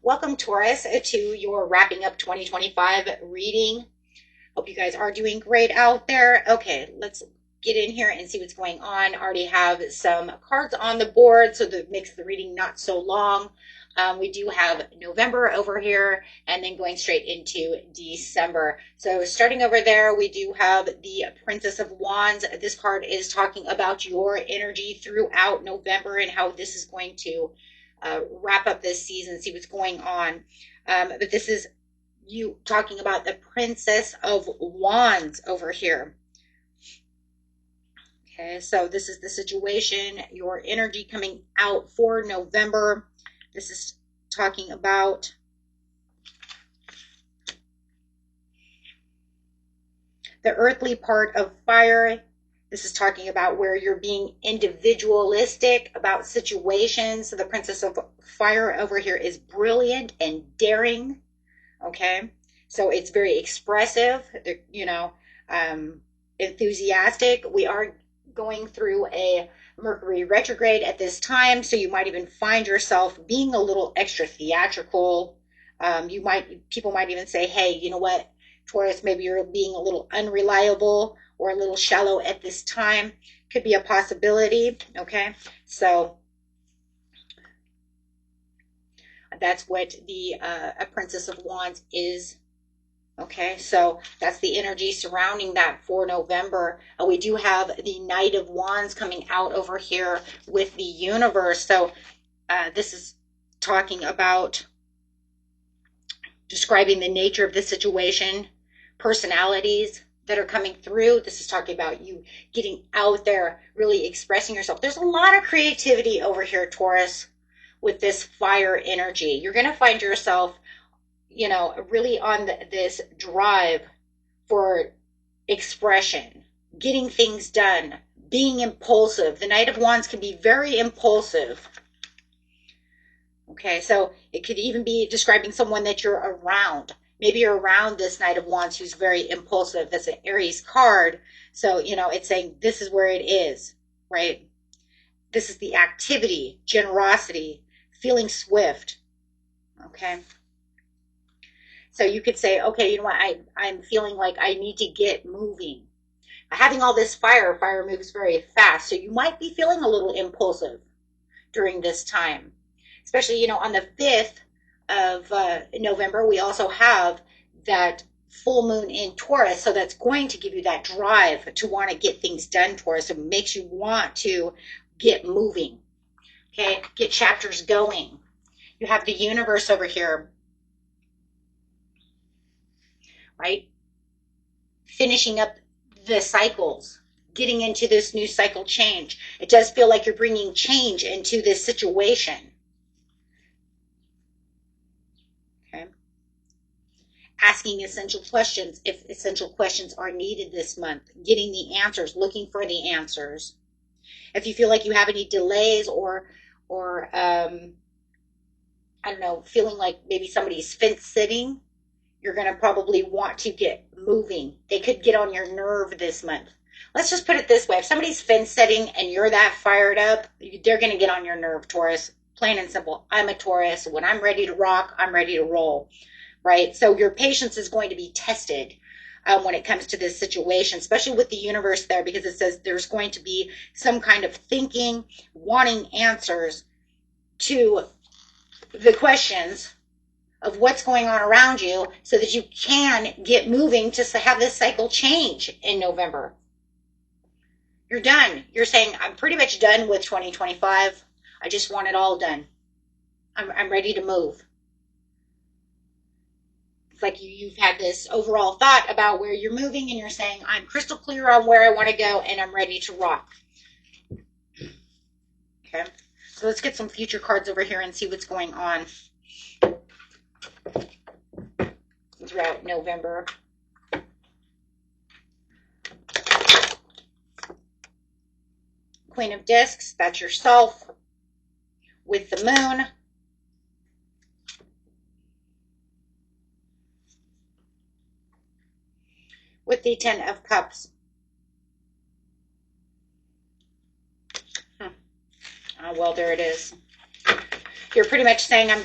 Welcome, Taurus, to your wrapping up 2025 reading. Hope you guys are doing great out there. Okay, let's get in here and see what's going on. I already have some cards on the board, so that makes the reading not so long. We do have November over here and then going straight into December. So starting over there, we do have the Princess of Wands. This card is talking about your energy throughout November and how this is going to wrap up this season, see what's going on. But this is you talking about the Princess of Wands over here. Okay, so this is the situation, your energy coming out for November. This is talking about the earthly part of fire. This is talking about where you're being individualistic about situations. So the Princess of Fire over here is brilliant and daring. Okay. So it's very expressive, enthusiastic. We are going through a Mercury retrograde at this time. So you might even find yourself being a little extra theatrical. People might even say, hey, you know what, Taurus, maybe you're being a little unreliable or a little shallow at this time. Could be a possibility. Okay. So that's what the a Princess of Wands is. Okay, so that's the energy surrounding that for November. We do have the Knight of Wands coming out over here with the universe. So this is talking about describing the nature of the situation, personalities that are coming through. This is talking about you getting out there, really expressing yourself. There's a lot of creativity over here, Taurus, with this fire energy. You're going to find yourself, really on this drive for expression, getting things done, being impulsive. The Knight of Wands can be very impulsive. Okay, so it could even be describing someone that you're around. Maybe you're around this Knight of Wands who's very impulsive. That's an Aries card. So, it's saying this is where it is, right? This is the activity, generosity, feeling swift. Okay. So you could say, okay, you know what? I'm feeling like I need to get moving. Having all this fire moves very fast. So you might be feeling a little impulsive during this time. Especially, on the 5th of November, we also have that full moon in Taurus. So that's going to give you that drive to want to get things done, Taurus. It makes you want to get moving. Okay, get chapters going. You have the universe over here, right? Finishing up the cycles, getting into this new cycle change. It does feel like you're bringing change into this situation. Okay. Asking essential questions if essential questions are needed this month. Getting the answers, looking for the answers. If you feel like you have any delays or I don't know, feeling like maybe somebody's fence sitting, you're going to probably want to get moving. They could get on your nerve this month. Let's just put it this way. If somebody's fence setting and you're that fired up, they're going to get on your nerve, Taurus. Plain and simple. I'm a Taurus. When I'm ready to rock, I'm ready to roll, right? So your patience is going to be tested when it comes to this situation, especially with the universe there, because it says there's going to be some kind of thinking, wanting answers to the questions of what's going on around you so that you can get moving to have this cycle change in November. You're done. You're saying, I'm pretty much done with 2025. I just want it all done. I'm ready to move. It's like you've had this overall thought about where you're moving and you're saying, I'm crystal clear on where I want to go and I'm ready to rock. Okay. So let's get some future cards over here and see what's going on throughout November. Queen of Discs, that's yourself with the moon. With the 10 of Cups. Well, there it is. You're pretty much saying, I'm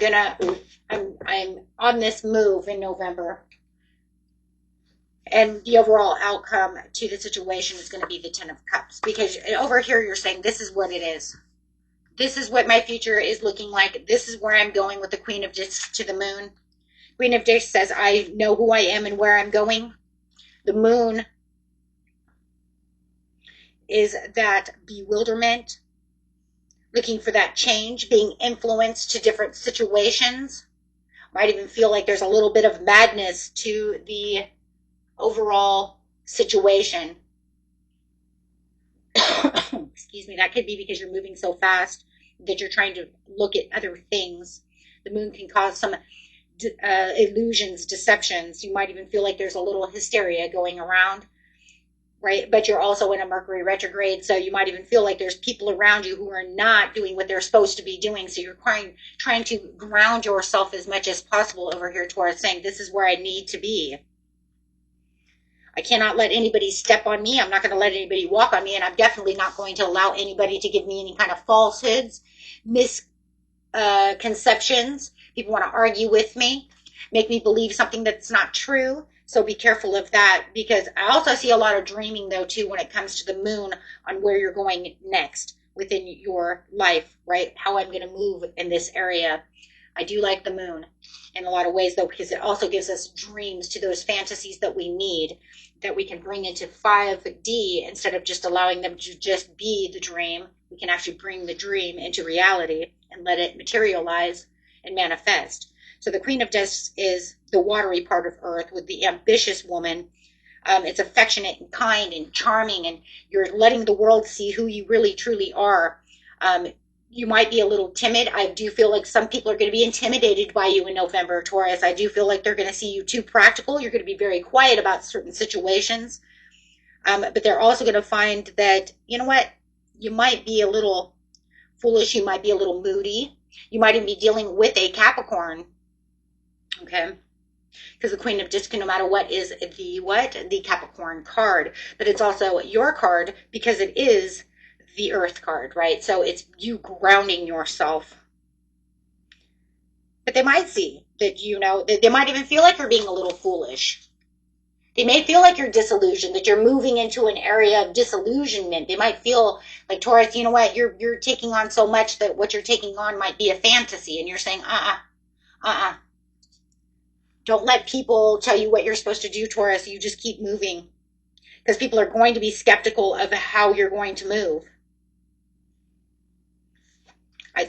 I'm on this move in November. And the overall outcome to the situation is going to be the Ten of Cups. Because over here you're saying this is what it is. This is what my future is looking like. This is where I'm going with the Queen of Discs to the Moon. Queen of Discs says, I know who I am and where I'm going. The Moon is that bewilderment, looking for that change, being influenced to different situations. Might even feel like there's a little bit of madness to the overall situation. Excuse me, that could be because you're moving so fast that you're trying to look at other things. The moon can cause some illusions, deceptions. You might even feel like there's a little hysteria going around, right? But you're also in a Mercury retrograde, so you might even feel like there's people around you who are not doing what they're supposed to be doing. So you're trying to ground yourself as much as possible over here, Taurus, saying this is where I need to be. I cannot let anybody step on me. I'm not going to let anybody walk on me, and I'm definitely not going to allow anybody to give me any kind of falsehoods, misconceptions. People want to argue with me, make me believe something that's not true. So be careful of that, because I also see a lot of dreaming, though, too, when it comes to the moon on where you're going next within your life, right? How I'm going to move in this area. I do like the moon in a lot of ways, though, because it also gives us dreams to those fantasies that we need, that we can bring into 5D instead of just allowing them to just be the dream. We can actually bring the dream into reality and let it materialize and manifest. So the Queen of Discs is the watery part of Earth with the ambitious woman. It's affectionate and kind and charming, and you're letting the world see who you really truly are. You might be a little timid. I do feel like some people are going to be intimidated by you in November, Taurus. I do feel like they're going to see you too practical. You're going to be very quiet about certain situations. But they're also going to find that, you know what, you might be a little foolish. You might be a little moody. You might even be dealing with a Capricorn. Okay? Because the Queen of Discs, no matter what, is the Capricorn card. But it's also your card because it is the Earth card, right? So it's you grounding yourself. But they might see that, they might even feel like you're being a little foolish. They may feel like you're disillusioned, that you're moving into an area of disillusionment. They might feel like, Taurus, you know what, you're taking on so much that what you're taking on might be a fantasy. And you're saying, Don't let people tell you what you're supposed to do, Taurus. You just keep moving. Because people are going to be skeptical of how you're going to move.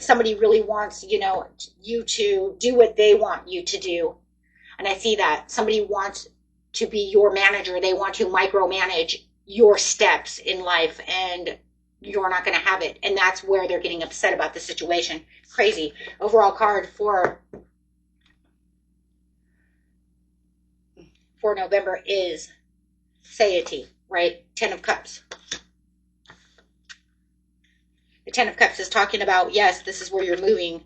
Somebody really wants, you to do what they want you to do. And I see that. Somebody wants to be your manager. They want to micromanage your steps in life, and you're not going to have it. And that's where they're getting upset about the situation. Crazy. Overall card for November is satiety, right? 10 of Cups. The 10 of Cups is talking about, yes, this is where you're moving.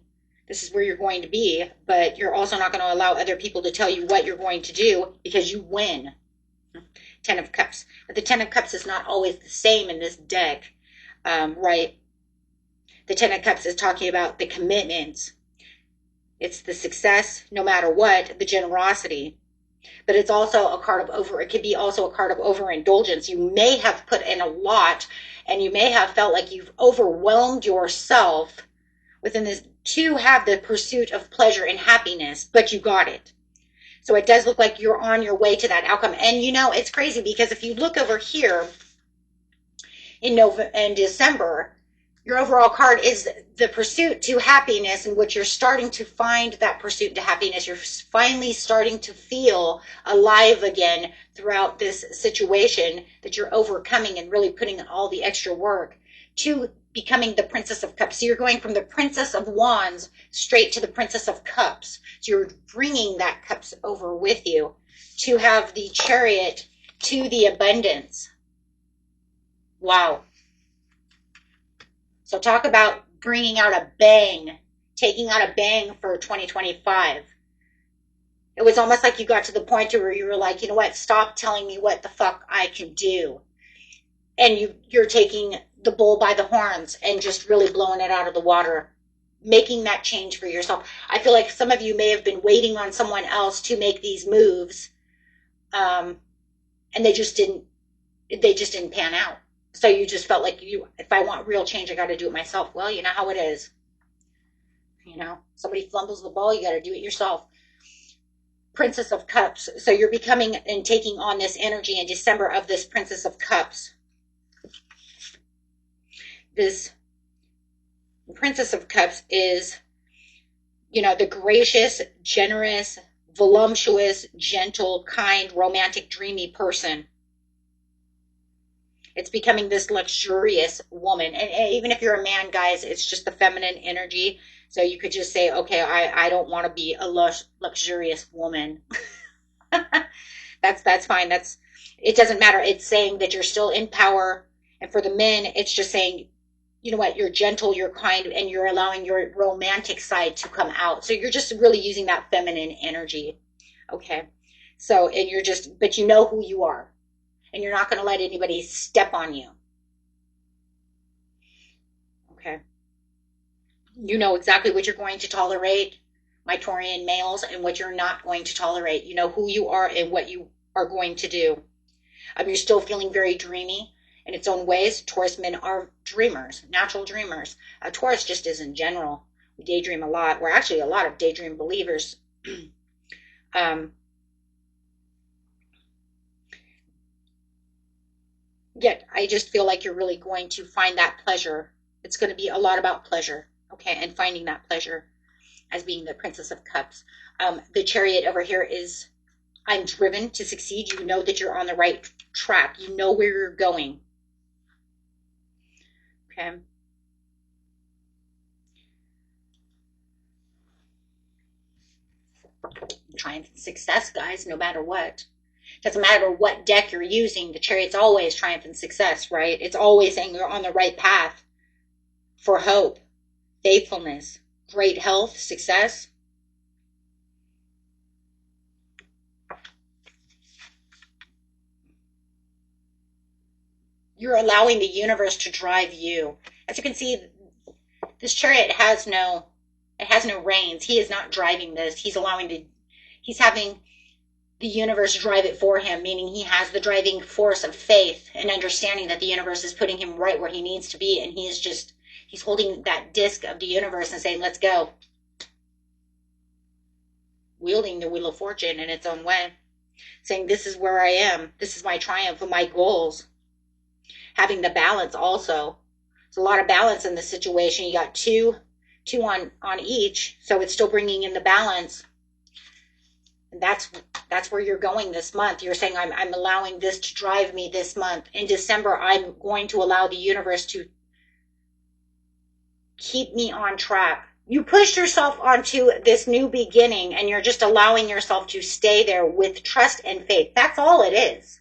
This is where you're going to be. But you're also not going to allow other people to tell you what you're going to do because you win. 10 of Cups. But the 10 of Cups is not always the same in this deck, right? The 10 of Cups is talking about the commitments. It's the success, no matter what, the generosity. But it's also a card of it could be also a card of overindulgence. You may have put in a lot, and you may have felt like you've overwhelmed yourself within this to have the pursuit of pleasure and happiness, but you got it. So it does look like you're on your way to that outcome. And it's crazy because if you look over here in December, your overall card is the pursuit to happiness, in which you're starting to find that pursuit to happiness. You're finally starting to feel alive again throughout this situation that you're overcoming and really putting in all the extra work to becoming the Princess of Cups. So you're going from the Princess of Wands straight to the Princess of Cups. So you're bringing that Cups over with you to have the Chariot to the abundance. Wow. So talk about bringing out a bang, taking out a bang for 2025. It was almost like you got to the point where you were like, you know what, stop telling me what the fuck I can do. And you're taking the bull by the horns and just really blowing it out of the water. making that change for yourself. I feel like some of you may have been waiting on someone else to make these moves, and they just didn't pan out. So you just felt like, if I want real change, I got to do it myself. Well, you know how it is. Somebody fumbles the ball, you got to do it yourself. Princess of Cups. So you're becoming and taking on this energy in December of this Princess of Cups. This Princess of Cups is, the gracious, generous, voluptuous, gentle, kind, romantic, dreamy person. It's becoming this luxurious woman. And even if you're a man, guys, it's just the feminine energy. So you could just say, okay, I don't want to be a luxurious woman. That's fine. It doesn't matter. It's saying that you're still in power. And for the men, it's just saying, you know what, you're gentle, you're kind, and you're allowing your romantic side to come out. So you're just really using that feminine energy. Okay. So, but you know who you are. And you're not going to let anybody step on you. Okay. You know exactly what you're going to tolerate, my Taurian males, and what you're not going to tolerate. You know who you are and what you are going to do. You're still feeling very dreamy in its own ways. Taurus men are dreamers, natural dreamers. Taurus just is in general. We daydream a lot. We're actually a lot of daydream believers. Yet I just feel like you're really going to find that pleasure. It's going to be a lot about pleasure, okay, and finding that pleasure as being the Princess of Cups. The Chariot over here is, I'm driven to succeed. You know that you're on the right track. You know where you're going. Okay. Triumph and success, guys, no matter what. Doesn't matter what deck you're using, the Chariot's always triumph and success, right? It's always saying you're on the right path for hope, faithfulness, great health, success. You're allowing the universe to drive you. As you can see, this Chariot has no reins. He is not driving this. He's having the universe drive it for him, meaning he has the driving force of faith and understanding that the universe is putting him right where he needs to be. And he's holding that disc of the universe and saying, let's go. Wielding the Wheel of Fortune in its own way. Saying, this is where I am. This is my triumph and my goals. Having the balance also. There's a lot of balance in this situation. You got two on each. So it's still bringing in the balance. And that's where you're going this month. You're saying, I'm allowing this to drive me this month. In December, I'm going to allow the universe to keep me on track. You pushed yourself onto this new beginning, and you're just allowing yourself to stay there with trust and faith. That's all it is.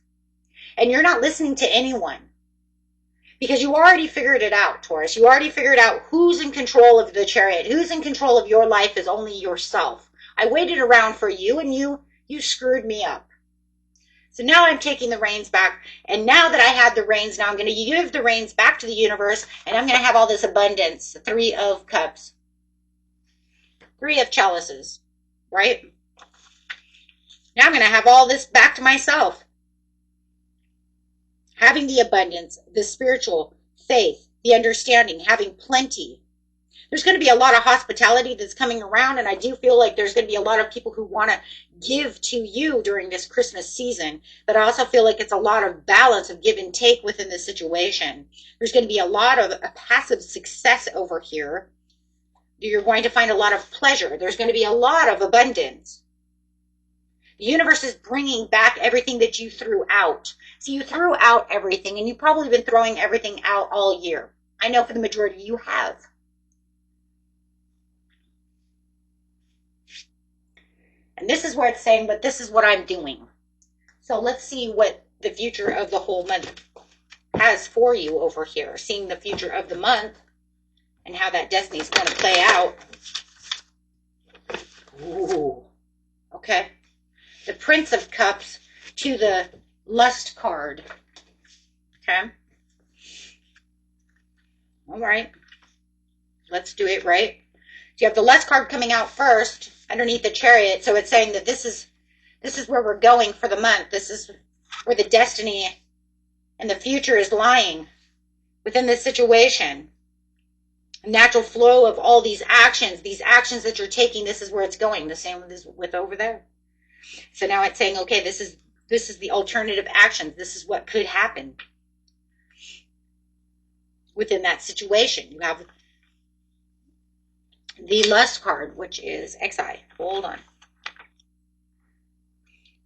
And you're not listening to anyone. Because you already figured it out, Taurus. You already figured out who's in control of the Chariot. Who's in control of your life is only yourself. I waited around for you, and you screwed me up. So now I'm taking the reins back. And now that I had the reins, now I'm going to give the reins back to the universe, and I'm going to have all this abundance. 3 of Cups. 3 of Chalices. Right? Now I'm going to have all this back to myself. Having the abundance, the spiritual, faith, the understanding, having plenty. There's going to be a lot of hospitality that's coming around, and I do feel like there's going to be a lot of people who want to give to you during this Christmas season, but I also feel like it's a lot of balance of give and take within the situation. There's going to be a lot of passive success over here. You're going to find a lot of pleasure. There's going to be a lot of abundance. The universe is bringing back everything that you threw out. So you threw out everything, and you've probably been throwing everything out all year. I know for the majority you have. And this is where it's saying, but this is what I'm doing. So let's see what the future of the whole month has for you over here. Seeing the future of the month and how that destiny is going to play out. Ooh. Okay. The Prince of Cups to the Lust card. Okay. All right. Let's do it right. you have the Lust card coming out first underneath the Chariot. So it's saying that this is where we're going for the month. This is where the destiny and the future is lying within this situation. A natural flow of all these actions that you're taking, this is where it's going. The same with over there. So now it's saying, okay, this is the alternative actions. This is what could happen within that situation. You have the Lust card, which is Exile. Hold on.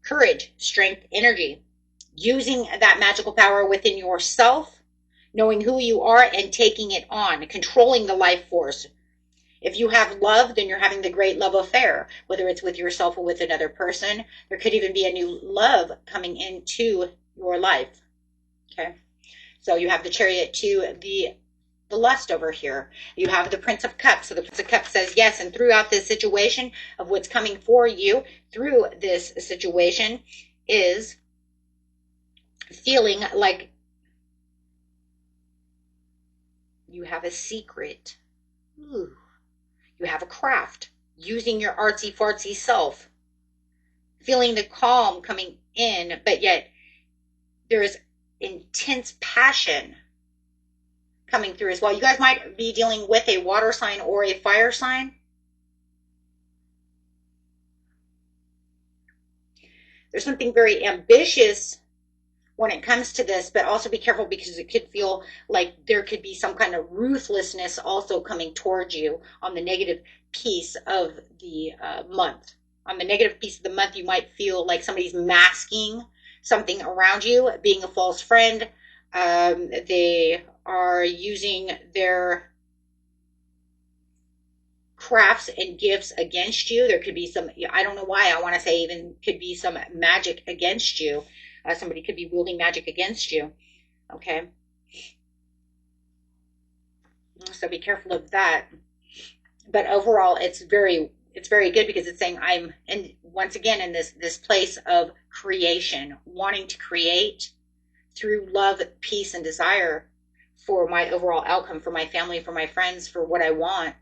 Courage, strength, energy. Using that magical power within yourself, knowing who you are and taking it on, controlling the life force. If you have love, then you're having the great love affair, whether it's with yourself or with another person. There could even be a new love coming into your life. Okay. So you have the Chariot to the Lust over here. You have the Prince of Cups. So the Prince of Cups says yes, and throughout this situation of what's coming for you through this situation is feeling like you have a secret. Ooh. You have a craft, using your artsy fartsy self, feeling the calm coming in, but yet there is intense passion coming through as well. You guys might be dealing with a water sign or a fire sign. There's something very ambitious when it comes to this, but also be careful because it could feel like there could be some kind of ruthlessness also coming towards you on the negative piece of the month. On the negative piece of the month, you might feel like somebody's masking something around you, being a false friend. They are using their crafts and gifts against you. There could be some, I don't know why, I want to say even could be some magic against you. Somebody could be wielding magic against you. Okay. So be careful of that. But overall, it's very good because it's saying I'm once again in this place of creation, wanting to create through love, peace, and desire for my overall outcome, for my family, for my friends, for what I want.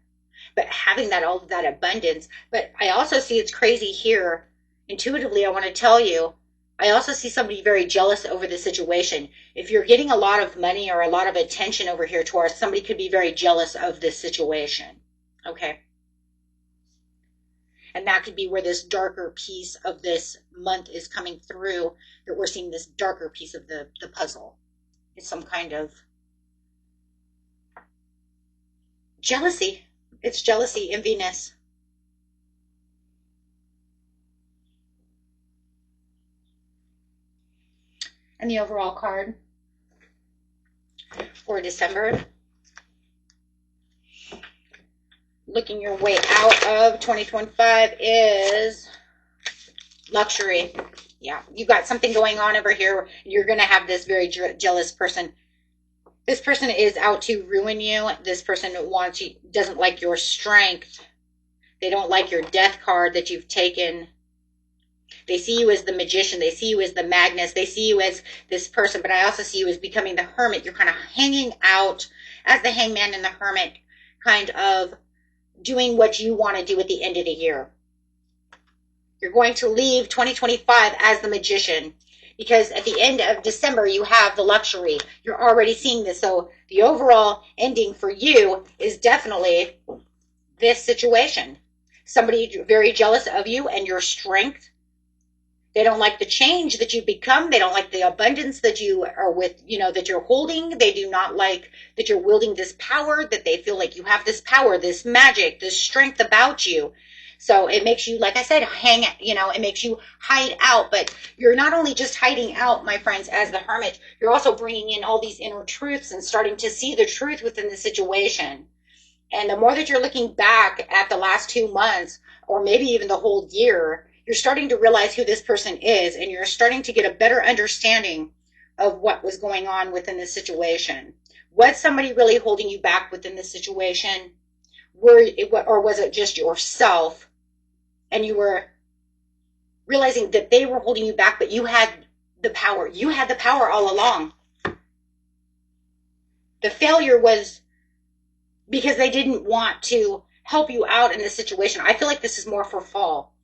But having all of that abundance. But I also see it's crazy here. Intuitively, I want to tell you, I also see somebody very jealous over the situation. If you're getting a lot of money or a lot of attention over here, Taurus, somebody could be very jealous of this situation. Okay. And that could be where this darker piece of this month is coming through, that we're seeing this darker piece of the puzzle. It's some kind of jealousy. It's jealousy, enviness. And the overall card for December. Looking your way out of 2025 is luxury. Yeah, you got something going on over here. You're going to have this very jealous person. This person is out to ruin you. This person wants you, doesn't like your strength. They don't like your death card that you've taken. They see you as the magician. They see you as the Magnus. They see you as this person, but I also see you as becoming the hermit. You're kind of hanging out as the hangman and the hermit, kind of doing what you want to do at the end of the year. You're going to leave 2025 as the magician because at the end of December, you have the luxury. You're already seeing this. So the overall ending for you is definitely this situation. Somebody very jealous of you and your strength. They don't like the change that you've become. They don't like the abundance that you are with, that you're holding. They do not like that you're wielding this power, that they feel like you have this power, this magic, this strength about you. So it makes you, like I said, it makes you hide out. But you're not only just hiding out, my friends, as the hermit, you're also bringing in all these inner truths and starting to see the truth within the situation. And the more that you're looking back at the last 2 months, or maybe even the whole year, you're starting to realize who this person is, and you're starting to get a better understanding of what was going on within this situation. Was somebody really holding you back within this situation? Or was it just yourself, and you were realizing that they were holding you back, but you had the power. You had the power all along. The failure was because they didn't want to help you out in this situation. I feel like this is more for fall,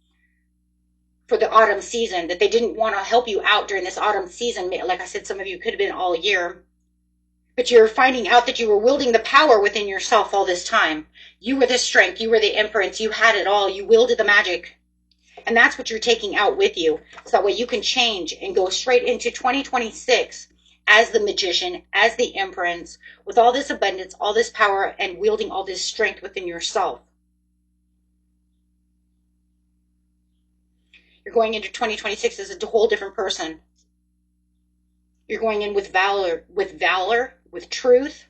for the autumn season, that they didn't want to help you out during this autumn season. Like I said, some of you could have been all year, but you're finding out that you were wielding the power within yourself all this time. You were the strength, you were the empress, you had it all, you wielded the magic. And that's what you're taking out with you. So that way you can change and go straight into 2026 as the magician, as the empress, with all this abundance, all this power, and wielding all this strength within yourself. You're going into 2026 as a whole different person. You're going in with valor, with truth,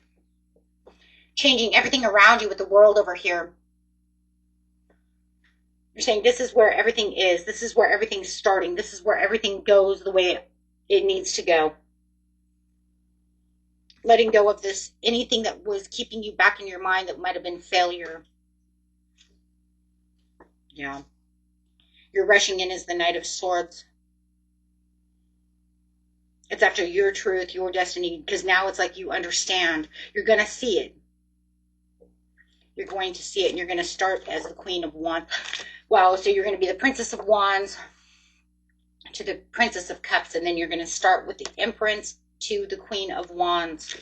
changing everything around you with the world over here. You're saying this is where everything is. This is where everything's starting. This is where everything goes the way it needs to go. Letting go of this, anything that was keeping you back in your mind that might have been failure. Yeah. You're rushing in as the Knight of Swords. It's after your truth, your destiny, because now it's like you understand. You're going to see it. You're going to see it, and you're going to start as the Queen of Wands. Wow, so you're going to be the Princess of Wands to the Princess of Cups, and then you're going to start with the Empress to the Queen of Wands.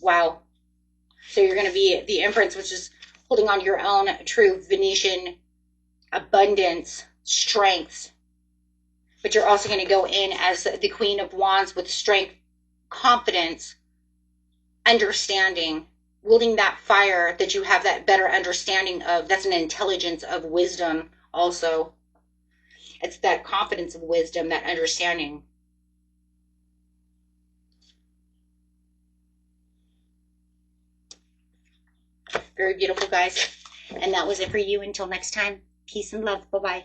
Wow. So you're going to be the Empress, which is holding on to your own true Venetian abundance, strengths. But you're also going to go in as the Queen of Wands with strength, confidence, understanding, wielding that fire that you have that better understanding of. That's an intelligence of wisdom also. It's that confidence of wisdom, that understanding. Very beautiful, guys. And that was it for you. Until next time, peace and love. Bye-bye.